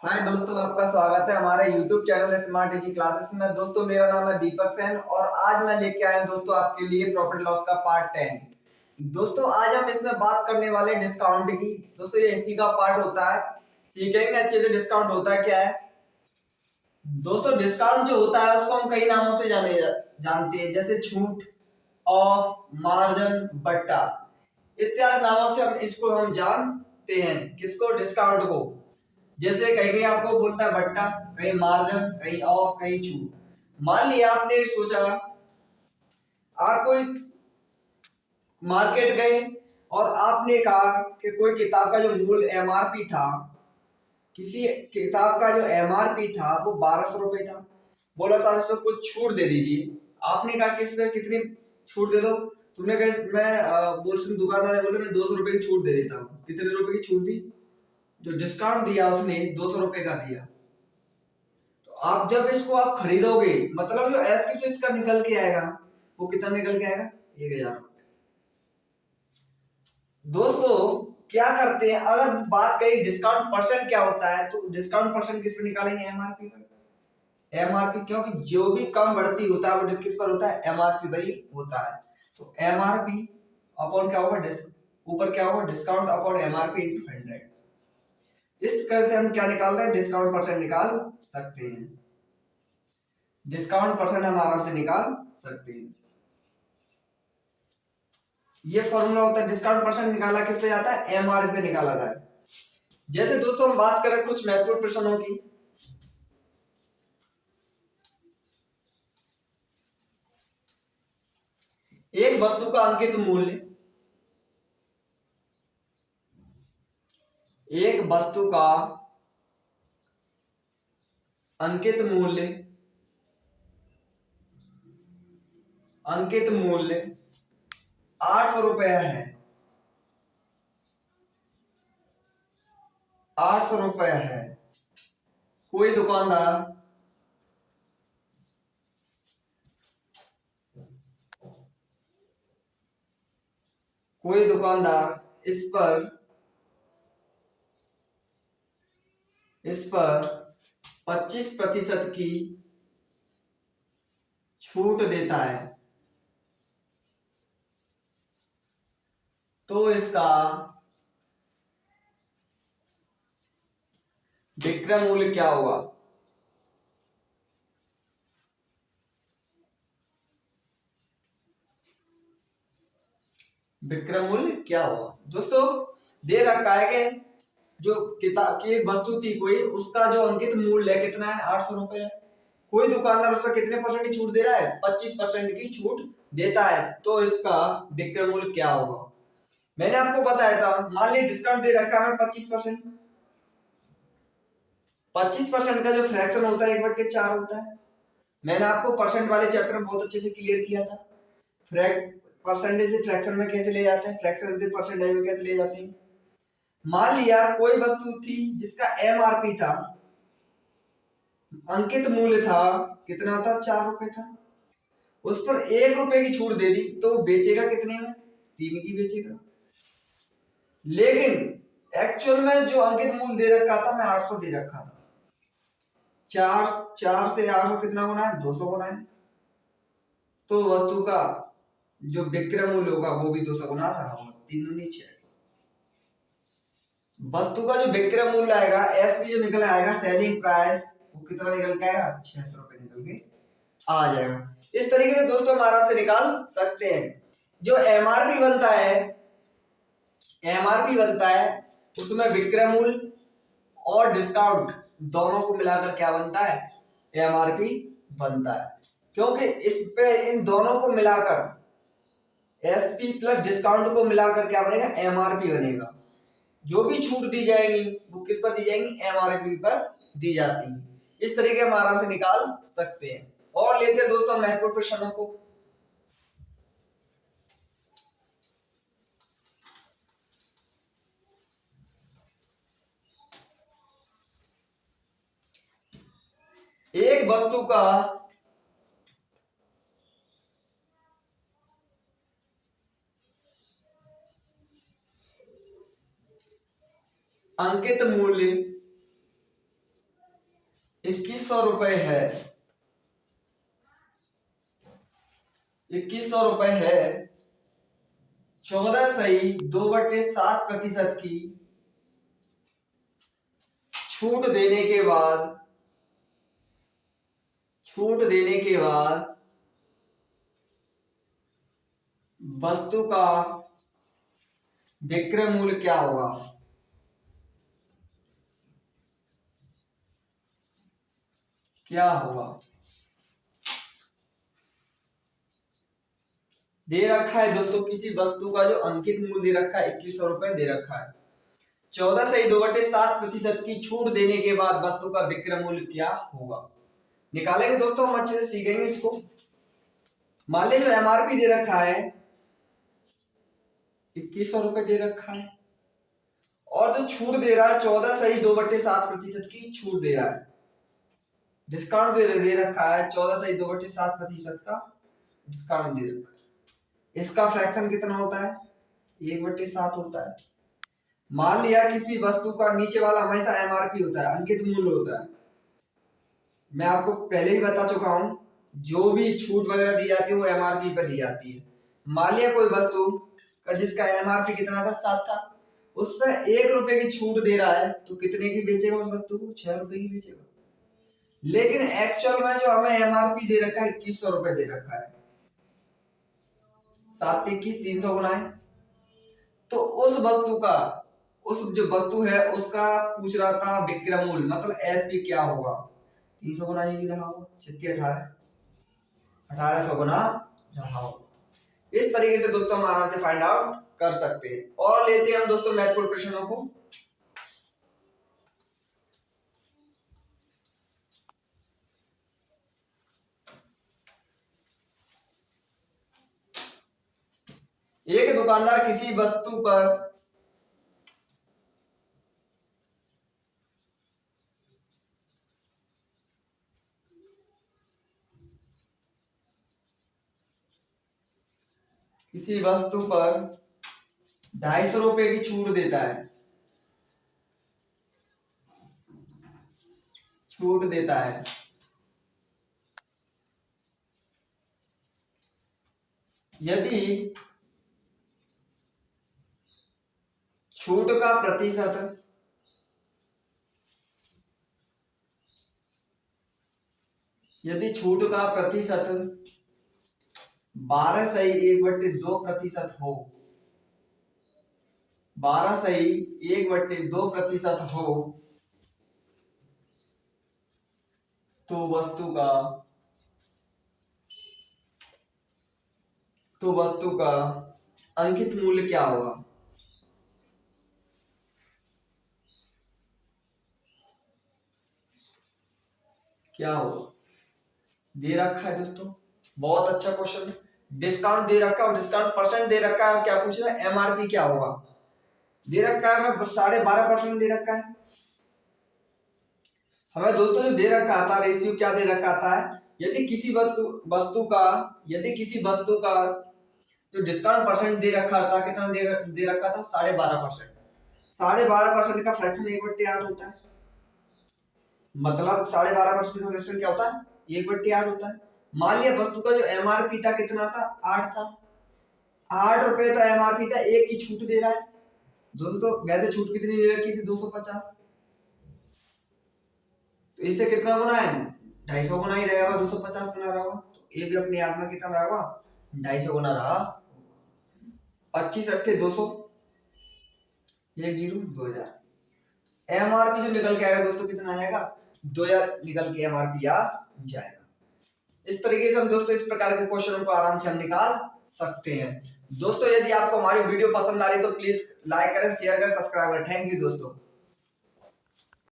हाय दोस्तों, आपका स्वागत है हमारे YouTube channel smart easy classes में। दोस्तों, मेरा नाम है दीपक सेन और आज मैं लेके आया हूं दोस्तों आपके लिए प्रॉफिट लॉस का पार्ट 10। दोस्तों, आज हम इसमें बात करने वाले डिस्काउंट की। दोस्तों, ये इसी का पार्ट होता है, सीखेंगे अच्छे से डिस्काउंट होता है क्या है। दोस्तों, डिस्काउंट जो होता है उसको हम कई नामों से जानते हैं, जैसे छूट, ऑफ, मार्जिन, बट्टा इत्यादि नामों से हम जानते हैं। किसको? डिस्काउंट को। जैसे कहीं कहीं आपको बोलता है बट्टा, कहीं मार्जिन, कहीं ऑफ, कहीं छूट। मान लिया आपने सोचा, आप कोई मार्केट गए और आपने कहा कि कोई किताब का जो मूल एमआरपी था, किसी किताब का जो एमआरपी था वो 1200 रुपए था। बोला साहब इसमें कुछ छूट दे दीजिए। आपने कहा कि इसमें कितनी छूट दे दो? तुमने कहा मैं दुकानदार ने बोले मैं 200 रुपए की छूट दे देता हूँ। कितने रुपए की छूट दी? जो डिस्काउंट दिया उसने 200 रुपए का दिया। तो आप जब इसको आप खरीदोगे, मतलब जो एसपी जो इसका निकल के आएगा वो कितना निकल के आएगा? 1000 रुपए। दोस्तों, क्या करते हैं, अगर बात करें डिस्काउंट परसेंट क्या होता है, तो डिस्काउंट परसेंट किस पे निकालेंगे? एमआरपी पर। एमआरपी, क्योंकि जो भी कम बढ़ती होता है वो किस पर होता है? एमआरपी पर ही होता है। तो एमआरपी अपॉन क्या होगा? ऊपर क्या होगा? Discount upon MRP into 100। इस तरह से हम क्या निकालते हैं? डिस्काउंट परसेंट निकाल सकते हैं। डिस्काउंट परसेंट हम आराम से निकाल सकते हैं। ये फॉर्मूला होता है। डिस्काउंट परसेंट निकाला किस पे जाता है? एमआरपी पे निकाला जाता है। जैसे दोस्तों हम बात करें कुछ महत्वपूर्ण प्रश्नों की। एक वस्तु का अंकित मूल्य, एक वस्तु का अंकित मूल्य, अंकित मूल्य 800 रुपए है। 800 रुपए है। कोई दुकानदार इस पर 25% की छूट देता है, तो इसका विक्रय मूल्य क्या होगा? विक्रय मूल्य क्या होगा? दोस्तों, दे रखा है कि जो किताब की वस्तु थी कोई, उसका जो अंकित मूल्य है कितना है? 800 रुपए है। कोई दुकानदार उस पर कितने परसेंट की छूट दे रहा है? 25% की छूट देता है, तो इसका विक्रय मूल्य क्या होगा? मैंने आपको बताया था, मान ली डिस्काउंट दे रखा है 25%। 25% का जो फ्रैक्शन होता है 1/4 होता है। मैंने आपको परसेंट वाले चैप्टर में बहुत अच्छे से क्लियर किया था। परसेंटेज से फ्रैक्शन में कैसे ले जाते हैं, फ्रैक्शन से परसेंटेज में कैसे ले जाते हैं। मान लिया कोई वस्तु थी जिसका एमआरपी था, अंकित मूल्य था, कितना था? 4 रुपए था। उस पर 1 रुपए की छूट दे दी, तो बेचेगा कितने में? 3 की बेचेगा। लेकिन एक्चुअल में जो अंकित मूल्य दे रखा था, मैं 800 दे रखा था। 4 से 800 कितना गुना है? 200 गुना है। तो वस्तु का जो विक्रय मूल्य होगा वो भी 200 गुना रहा होगा। 3 दूनी 6। वस्तु का जो विक्रय मूल्य आएगा, एसपी जो निकल आएगा, सेलिंग प्राइस, वो कितना निकल के आएगा? 600 रुपए निकल के आ जाएगा। इस तरीके से दोस्तों हम आराम से निकाल सकते हैं। जो एमआरपी बनता है उसमें विक्रय मूल्य और डिस्काउंट दोनों को मिलाकर क्या बनता है? एमआरपी बनता है। क्योंकि इस पे इन दोनों को मिलाकर एसपी प्लस डिस्काउंट को मिलाकर क्या बनेगा? एमआरपी बनेगा। जो भी छूट दी जाएगी वो किस पर दी जाएंगी? एमआरपी पर दी जाती है। इस तरीके हम आराम से निकाल सकते हैं। और लेते हैं दोस्तों महत्वपूर्ण प्रश्नों को। एक वस्तु का अंकित मूल्य 2100 रुपए है, 2100 रुपए है। 14.2/7% की छूट देने के बाद, वस्तु का विक्रय मूल्य क्या होगा? क्या होगा? दे रखा है दोस्तों, किसी वस्तु का जो अंकित मूल्य दे रखा है 2100 रुपए दे रखा है। 14.2/7% की छूट देने के बाद वस्तु का विक्रय मूल्य क्या होगा? निकालेंगे दोस्तों, हम अच्छे से सीखेंगे इसको। मान लीजिए जो एमआरपी दे रखा है 2100 रुपए दे रखा है, और जो छूट दे रहा है 14.2/7% की छूट दे रहा है, डिस्काउंट दे रखा है 14.2/7% का डिस्काउंट दे रखा है। इसका फ्रैक्शन कितना होता है? 1/7 होता है। मान लिया किसी वस्तु का नीचे वाला हमेशा एमआरपी होता है, अंकित मूल्य होता है। मैं आपको पहले ही बता चुका हूं, जो भी छूट वगैरह दी जाती है वो एमआरपी पे दी जाती है। मान लिया कोई वस्तु का जिसका एमआरपी कितना था, 7 था, उस पर 1 रुपए की छूट दे रहा है, तो कितने की बेचेगा उस वस्तु को? 6 रुपए की बेचेगा। लेकिन एक्चुअल में जो हमें एमआरपी दे रखा है 2100 रुपए दे रखा है, 7 21 300 गुना है। तो उस वस्तु का, उस जो वस्तु है उसका पूछ रहा था विक्रय मूल्य, मतलब एसपी क्या होगा? 300 गुना ये भी रहा होगा, 1800 गुना रहा होगा। इस तरीके से दोस्तों हम आराम से फाइंड आउट कर सकते हैं। और लेते हैं हम दोस्तों महत्वपूर्ण प्रश्नों को। एक दुकानदार किसी वस्तु पर किसी वस्तु पर 250 रुपए की छूट देता है, छूट देता है। यदि छूट का प्रतिशत 12/1/2% हो, 12/1/2% हो, तो वस्तु का अंकित मूल्य क्या होगा? क्या होगा? दे रखा है दोस्तों, बहुत अच्छा क्वेश्चन। डिस्काउंट दे रखा है और डिस्काउंट परसेंट दे रखा है। क्या पूछ रहा है? एमआरपी क्या होगा? दे रखा है हमें 12.5% दे रखा है हमें दोस्तों। जो दे रखा था रेशियो क्या दे रखा था? यदि किसी वस्तु का जो डिस्काउंट परसेंट दे रखा था, कितना दे रखा था? 12.5%। 12.5% का फ्रैक्शन 1/8 होता है। मतलब 12.5% का फ्रैक्शन क्या होता है? 1/8 होता है। मान लिया वस्तु का जो एमआरपी था कितना था? 8 था। 8 रुपए तो एमआरपी था, 1 की छूट दे रहा है दोस्तों। वैसे छूट कितनी दे रखी थी? 250। तो इससे कितना गुना है? 250 गुना ही रहेगा, 250 गुना रहेगा। तो ये भी अपने आप में कितना रहेगा? 250 गुना रहा। 25 अट्ठे 200, 2000। एमआरपी जो निकल के आएगा दोस्तों कितना आएगा? 2000 निकल के एमआरपी आ जाएगा। इस तरीके से हम दोस्तों इस प्रकार के क्वेश्चनों को आराम से हम निकाल सकते हैं। दोस्तों यदि आपको हमारी वीडियो पसंद आ रही तो प्लीज लाइक करें, शेयर करें, सब्सक्राइब करें। थैंक यू दोस्तों।